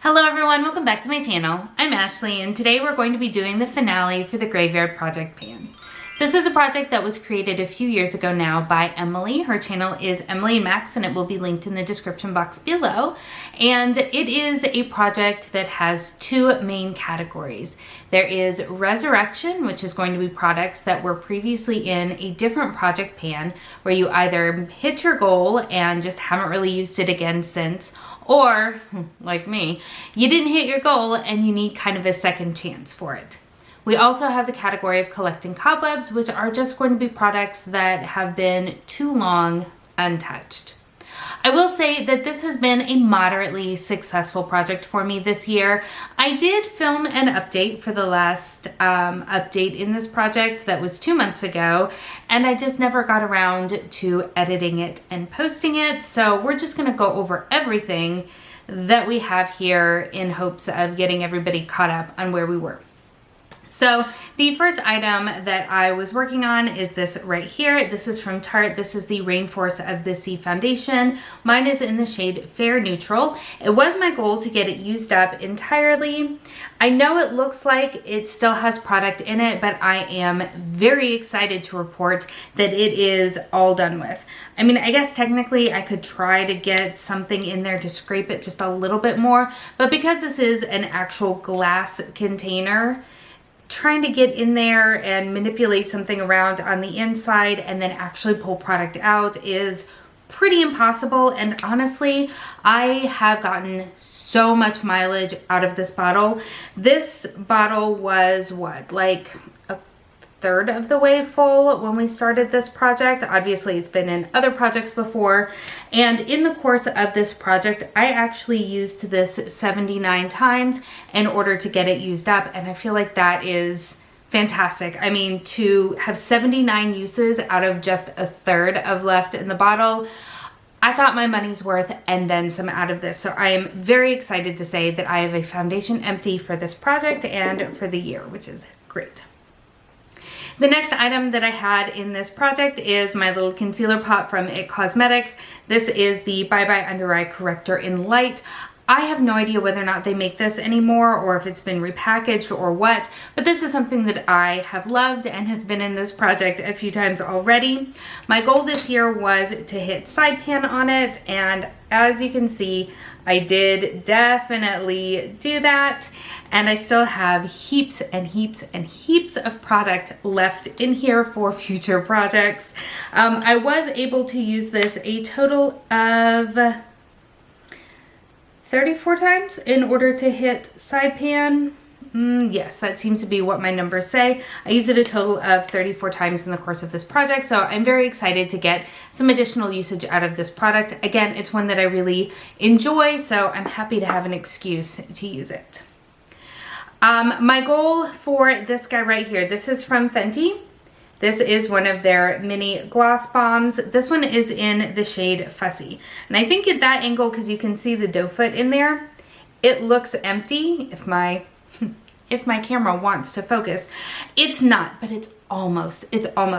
Hello everyone, welcome back to my channel. I'm Ashley and today we're going to be doing the finale for the Graveyard Project Pan. This is a project that was created a few years ago now by Emily. Her channel is Emily and Max and it will be linked in the description box below. And it is a project that has two main categories. There is Resurrection, which is going to be products that were previously in a different project pan where you either hit your goal and just haven't really used it again since, or, like me, you didn't hit your goal and you need kind of a second chance for it. We also have the category of Collecting Cobwebs, which are just going to be products that have been too long untouched. I will say that this has been a moderately successful project for me this year. I did film an update for the last update in this project that was 2 months ago, and I just never got around to editing it and posting it. So we're just gonna go over everything that we have here in hopes of getting everybody caught up on where we were. So the first item that I was working on is this right here. This is from Tarte. This is the Rainforest of the Sea foundation. Mine is in the shade Fair Neutral. It was my goal to get it used up entirely. I know it looks like it still has product in it, but I am very excited to report that it is all done with. I mean, I guess technically I could try to get something in there to scrape it just a little bit more, but because this is an actual glass container, trying to get in there and manipulate something around on the inside and then actually pull product out is pretty impossible. And honestly, I have gotten so much mileage out of this bottle. This bottle was what, like a third of the way full when we started this project. Obviously, it's been in other projects before. And in the course of this project, I actually used this 79 times in order to get it used up. And I feel like that is fantastic. I mean, to have 79 uses out of just a third of left in the bottle, I got my money's worth and then some out of this. So I am very excited to say that I have a foundation empty for this project and for the year, which is great. The next item that I had in this project is my little concealer pot from IT Cosmetics. This is the Bye Bye Under Eye Corrector in Light. I have no idea whether or not they make this anymore or if it's been repackaged or what, but this is something that I have loved and has been in this project a few times already. My goal this year was to hit side pan on it, and as you can see, I did definitely do that, and I still have heaps and heaps and heaps of product left in here for future projects. I was able to use this a total of 34 times in order to hit side pan. Yes, that seems to be what my numbers say. I used it a total of 34 times in the course of this project, so I'm very excited to get some additional usage out of this product. Again, it's one that I really enjoy, so I'm happy to have an excuse to use it. My goal for this guy right here, this is from Fenty. This is one of their mini gloss bombs. This one is in the shade Fussy. And I think at that angle, because you can see the doe foot in there, it looks empty if my camera wants to focus. It's not, but it's almost.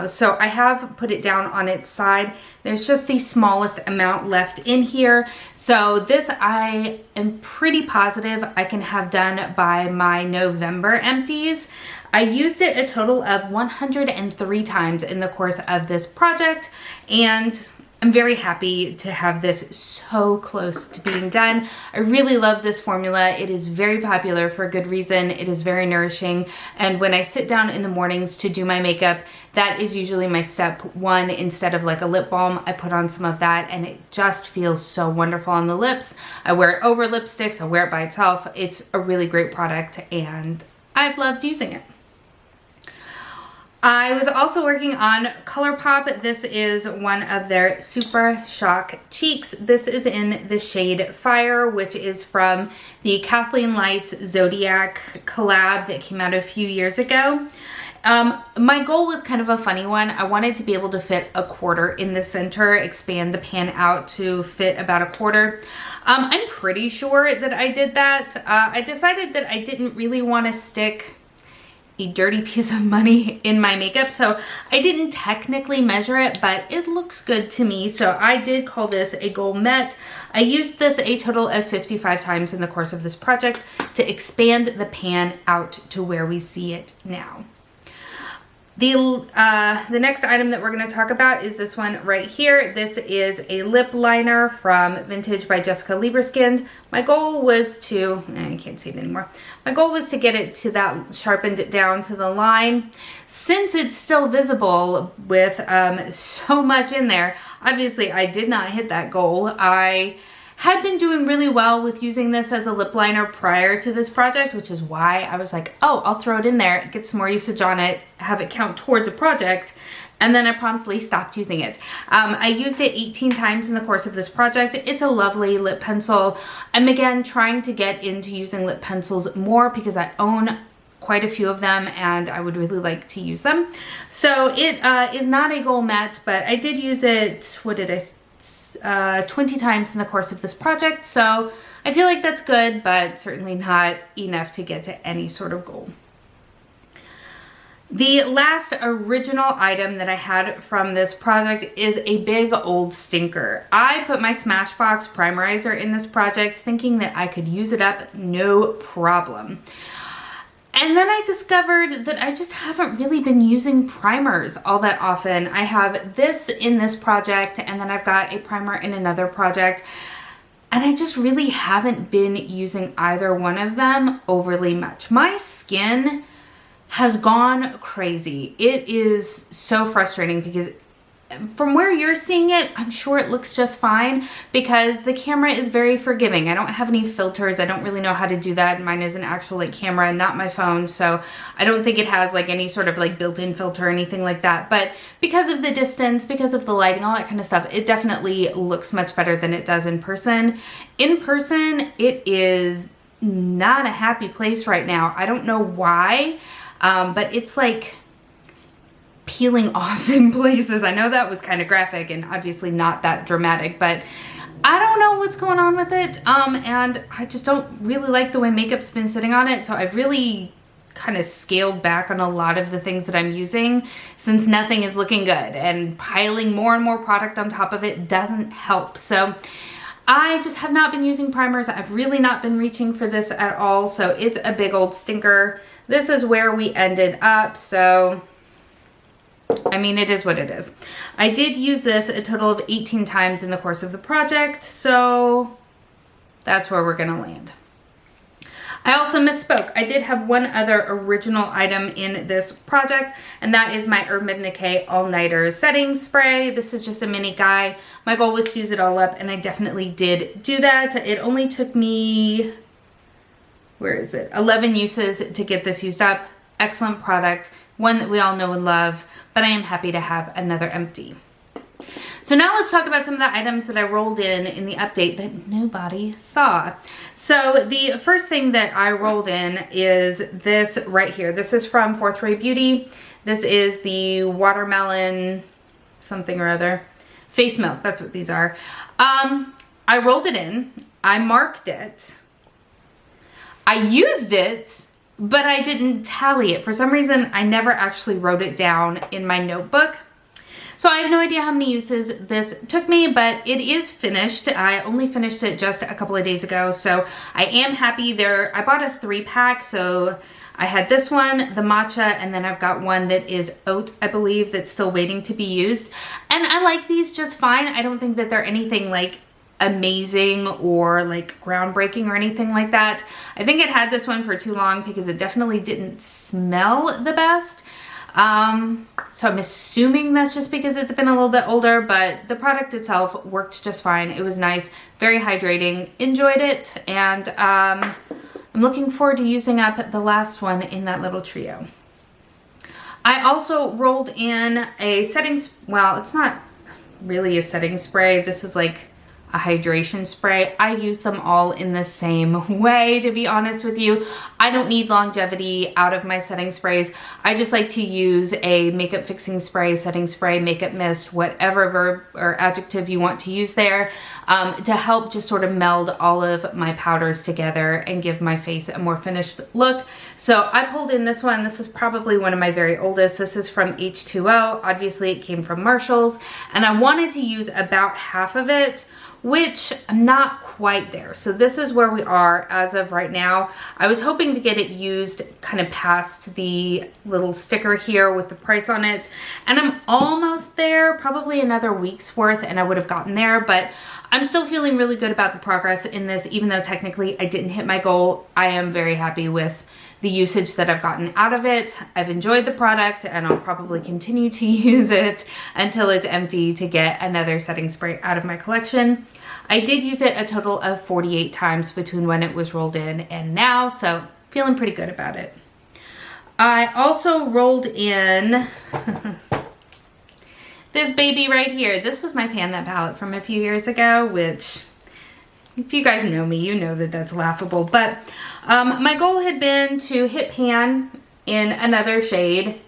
So I have put it down on its side. There's just the smallest amount left in here. So this I am pretty positive I can have done by my November empties. I used it a total of 103 times in the course of this project, and I'm very happy to have this so close to being done. I really love this formula. It is very popular for a good reason. It is very nourishing. And when I sit down in the mornings to do my makeup, that is usually my step one. Instead of like a lip balm, I put on some of that and it just feels so wonderful on the lips. I wear it over lipsticks. I wear it by itself. It's a really great product and I've loved using it. I was also working on ColourPop. This is one of their Super Shock Cheeks. This is in the shade Fire, which is from the Kathleen Lights Zodiac collab that came out a few years ago. My goal was kind of a funny one. I wanted to be able to fit a quarter in the center, expand the pan out to fit about a quarter. I'm pretty sure that I did that. I decided that I didn't really want to stick a dirty piece of money in my makeup, so I didn't technically measure it, but it looks good to me. So I did call this a goal met. I used this a total of 55 times in the course of this project to expand the pan out to where we see it now. The next item that we're going to talk about is this one right here. This is a lip liner from Vintage by Jessica Lieberskind. My goal was to, I can't see it anymore. My goal was to get it to that, sharpened it down to the line. Since it's still visible with so much in there, obviously I did not hit that goal. I had been doing really well with using this as a lip liner prior to this project, which is why I was like, oh, I'll throw it in there, get some more usage on it, have it count towards a project, and then I promptly stopped using it. I used it 18 times in the course of this project. It's a lovely lip pencil. I'm again trying to get into using lip pencils more because I own quite a few of them and I would really like to use them. So it is not a goal met, but I did use it, what did I say? 20 times in the course of this project, so I feel like that's good, but certainly not enough to get to any sort of goal. The last original item that I had from this project is a big old stinker. I put my Smashbox primerizer in this project thinking that I could use it up no problem. And then I discovered that I just haven't really been using primers all that often. I have this in this project, and then I've got a primer in another project, and I just really haven't been using either one of them overly much. My skin has gone crazy. It is so frustrating because from where you're seeing it, I'm sure it looks just fine because the camera is very forgiving. I don't have any filters. I don't really know how to do that. Mine is an actual like camera, not my phone. So I don't think it has like any sort of like built-in filter or anything like that. But because of the distance, because of the lighting, all that kind of stuff, it definitely looks much better than it does in person. In person, it is not a happy place right now. I don't know why, but it's like peeling off in places. I know that was kind of graphic and obviously not that dramatic, but I don't know what's going on with it. And I just don't really like the way makeup's been sitting on it. So I've really kind of scaled back on a lot of the things that I'm using since nothing is looking good, and piling more and more product on top of it doesn't help. So I just have not been using primers. I've really not been reaching for this at all. So it's a big old stinker. This is where we ended up. So I mean, it is what it is. I did use this a total of 18 times in the course of the project, so that's where we're gonna land. I also misspoke. I did have one other original item in this project, and that is my Urban Decay All-Nighter Setting Spray. This is just a mini guy. My goal was to use it all up, and I definitely did do that. It only took me, 11 uses to get this used up. Excellent product, one that we all know and love, but I am happy to have another empty. So now let's talk about some of the items that I rolled in the update that nobody saw. So the first thing that I rolled in is this right here. This is from Fourth Ray Beauty. This is the watermelon something or other. Face milk, that's what these are. I rolled it in, I marked it, I used it, but I didn't tally it. For some reason, I never actually wrote it down in my notebook. So I have no idea how many uses this took me, but it is finished. I only finished it just a couple of days ago, so I am happy there. I bought a 3-pack, so I had this one, the matcha, and then I've got one that is oat, I believe, that's still waiting to be used. And I like these just fine. I don't think that they're anything like amazing or like groundbreaking or anything like that. I think it had this one for too long because it definitely didn't smell the best. So I'm assuming that's just because it's been a little bit older, but the product itself worked just fine. It was nice, very hydrating, enjoyed it, and I'm looking forward to using up the last one in that little trio. I also rolled in a setting, well, it's not really a setting spray. This is like a hydration spray. I use them all in the same way, to be honest with you. I don't need longevity out of my setting sprays. I just like to use a makeup fixing spray, setting spray, makeup mist, whatever verb or adjective you want to use there, to help just sort of meld all of my powders together and give my face a more finished look. So I pulled in this one. This is probably one of my very oldest. This is from H2O. Obviously it came from Marshall's, and I wanted to use about half of it, which I'm not quite there. So this is where we are as of right now. I was hoping to get it used kind of past the little sticker here with the price on it, and I'm almost there, probably another week's worth, and I would have gotten there, but I'm still feeling really good about the progress in this. Even though technically I didn't hit my goal, I am very happy with the usage that I've gotten out of it. I've enjoyed the product, and I'll probably continue to use it until it's empty to get another setting spray out of my collection. I did use it a total of 48 times between when it was rolled in and now, so feeling pretty good about it. I also rolled in this baby right here. This was my Pan That palette from a few years ago, which, if you guys know me, you know that that's laughable. But my goal had been to hit pan in another shade.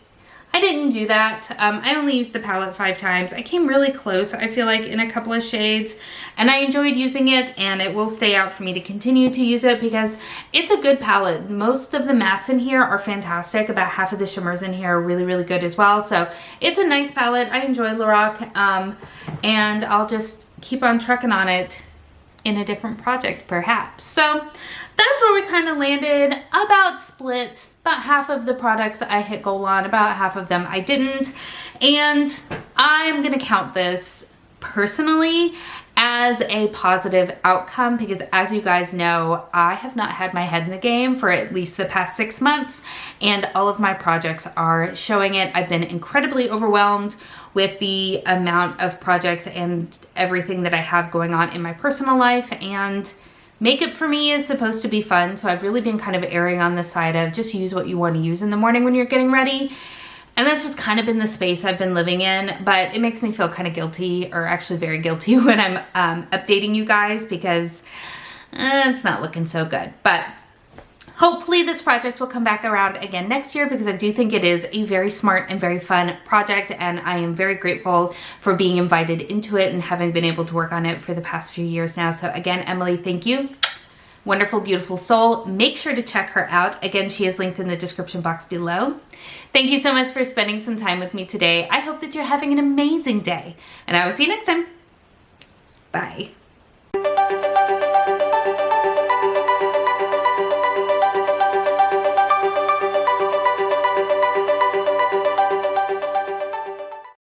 I didn't do that. I only used the palette 5 times. I came really close, I feel like, in a couple of shades, and I enjoyed using it, and it will stay out for me to continue to use it because it's a good palette. Most of the mattes in here are fantastic. About half of the shimmers in here are really, really good as well. So it's a nice palette. I enjoy Lorac, and I'll just keep on trucking on it in a different project perhaps. So that's where we kind of landed, about split. About half of the products I hit goal on, about half of them I didn't. And I'm gonna count this personally as a positive outcome because, as you guys know, I have not had my head in the game for at least the past 6 months, and all of my projects are showing it. I've been incredibly overwhelmed with the amount of projects and everything that I have going on in my personal life, and makeup for me is supposed to be fun, so I've really been kind of erring on the side of just use what you want to use in the morning when you're getting ready. And that's just kind of been the space I've been living in, but it makes me feel kind of guilty, or actually very guilty, when I'm updating you guys because it's not looking so good. But hopefully this project will come back around again next year because I do think it is a very smart and very fun project, and I am very grateful for being invited into it and having been able to work on it for the past few years now. So again, Emily, thank you. Wonderful, beautiful soul. Make sure to check her out. Again, she is linked in the description box below. Thank you so much for spending some time with me today. I hope that you're having an amazing day, and I will see you next time. Bye.